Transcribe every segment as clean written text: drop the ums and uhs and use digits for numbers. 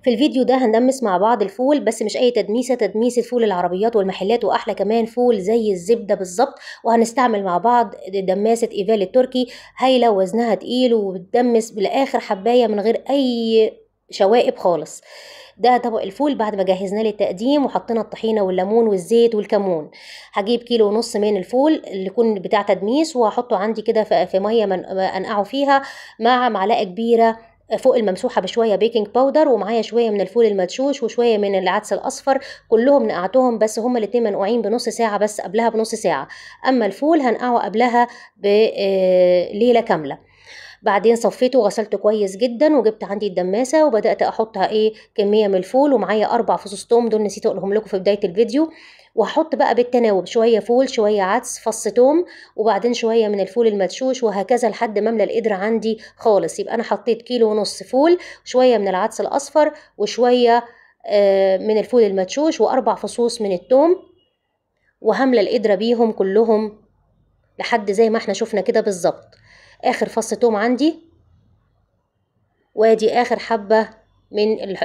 في الفيديو ده هندمس مع بعض الفول، بس مش اي تدميسه، تدميسه فول العربيات والمحلات، واحلى كمان فول زي الزبده بالظبط. وهنستعمل مع بعض دماسه ايفال التركي، هايله ووزنها تقيل وبتدمس بالاخر حبايه من غير اي شوائب خالص. ده طبق الفول بعد ما جهزناه للتقديم وحطينا الطحينه والليمون والزيت والكمون. هجيب 1.5 كيلو من الفول اللي يكون بتاع تدميس، وهحطه عندي كده في ميه انقعه فيها، مع معلقه كبيره فوق الممسوحه بشويه بيكنج باودر، ومعايا شويه من الفول المدشوش وشويه من العدس الاصفر. كلهم نقعتهم، بس هما الاتنين منقوعين بنص ساعه، بس قبلها بنص ساعه. اما الفول هنقعه قبلها بليله كامله. بعدين صفيته وغسلته كويس جدا، وجبت عندي الدماسه وبدات احطها كميه من الفول، ومعايا 4 فصوص توم، دول نسيت اقولهم لكم في بدايه الفيديو. وهحط بقى بالتناوب شويه فول، شويه عدس، فص توم، وبعدين شويه من الفول المدشوش، وهكذا لحد ما املى القدر عندي خالص. يبقى انا حطيت 1.5 كيلو فول، شويه من العدس الاصفر، وشويه من الفول المدشوش، و4 فصوص من التوم، وهملى القدره بيهم كلهم لحد زي ما احنا شفنا كده بالظبط. اخر فص توم عندي، وادي اخر حبة من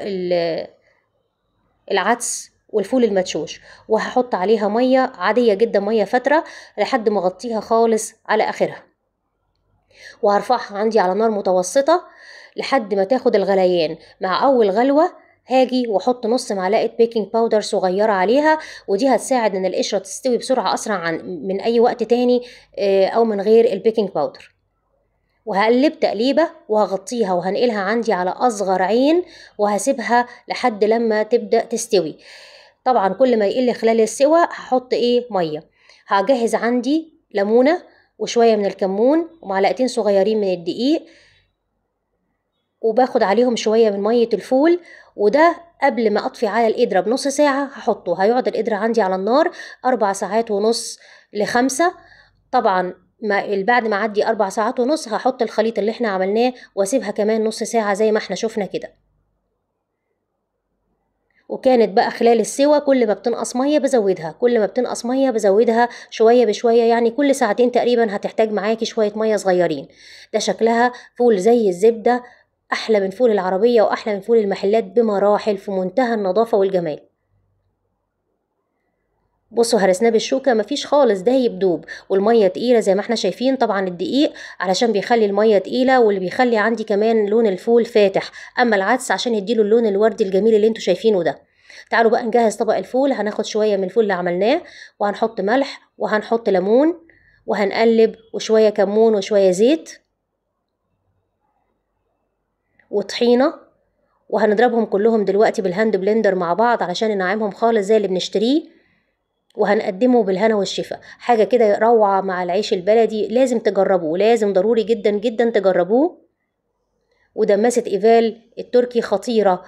العدس والفول المدشوش، وهحط عليها مية عادية جدا، مية فترة، لحد ما اغطيها خالص على اخرها. وهرفعها عندي على نار متوسطة لحد ما تاخد الغليان. مع اول غلوة هاجي واحط نص معلقة بيكنج باودر صغيرة عليها، ودي هتساعد ان القشرة تستوي بسرعة اسرع من اي وقت تاني او من غير البيكنج باودر. وهقلب تقليبة وهغطيها وهنقلها عندي على أصغر عين، وهسيبها لحد لما تبدأ تستوي. طبعا كل ما يقل خلال السوى هحط مية. هجهز عندي ليمونة وشوية من الكمون ومعلقتين صغيرين من الدقيق، وباخد عليهم شوية من مية الفول. وده قبل ما أطفي على القدرة بنص ساعة هحطه. هيقعد القدرة عندي على النار 4 ساعات ونص ل5. طبعا بعد ما اعدي 4 ساعات ونص هحط الخليط اللي احنا عملناه واسيبها كمان نص ساعة زي ما احنا شفنا كده. وكانت بقى خلال السوى كل ما بتنقص مية بزودها، كل ما بتنقص مية بزودها شوية بشوية، يعني كل ساعتين تقريبا هتحتاج معاكي شوية مية صغيرين. ده شكلها فول زي الزبدة، احلى من فول العربية واحلى من فول المحلات بمراحل، في منتهى النظافة والجمال. بصوا هرسناه بالشوكة، مفيش خالص دايب دوب، والمية تقيلة زي ما احنا شايفين. طبعا الدقيق علشان بيخلي المية تقيلة، واللي بيخلي عندي كمان لون الفول فاتح، اما العدس عشان يديله اللون الوردي الجميل اللي انتوا شايفينه ده. تعالوا بقى نجهز طبق الفول. هناخد شوية من الفول اللي عملناه، وهنحط ملح، وهنحط ليمون، وهنقلب، وشوية كمون، وشوية زيت، وطحينة، وهنضربهم كلهم دلوقتي بالهاند بلندر مع بعض علشان ننعمهم خالص زي اللي بنشتريه. وهنقدمه بالهنا والشفا، حاجة كده روعة مع العيش البلدي. لازم تجربوه، لازم ضروري جدا جدا تجربوه. ودماسة إيفال التركي خطيرة،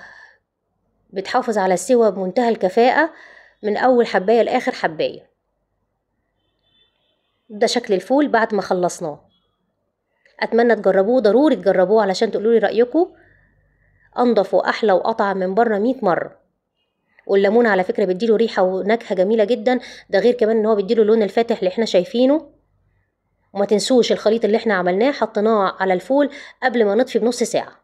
بتحافظ على السوى بمنتهى الكفاءة من أول حباية لآخر حباية. ده شكل الفول بعد ما خلصناه. أتمنى تجربوه، ضروري تجربوه علشان تقولولي رأيكم. أنضف وأحلى وأطعم من بره 100 مرة. والليمون على فكرة بيديله ريحة ونكهة جميلة جدا، ده غير كمان ان هو بيديله اللون الفاتح اللي احنا شايفينه. وما تنسوش الخليط اللي احنا عملناه حطيناه على الفول قبل ما نطفي بنص ساعة.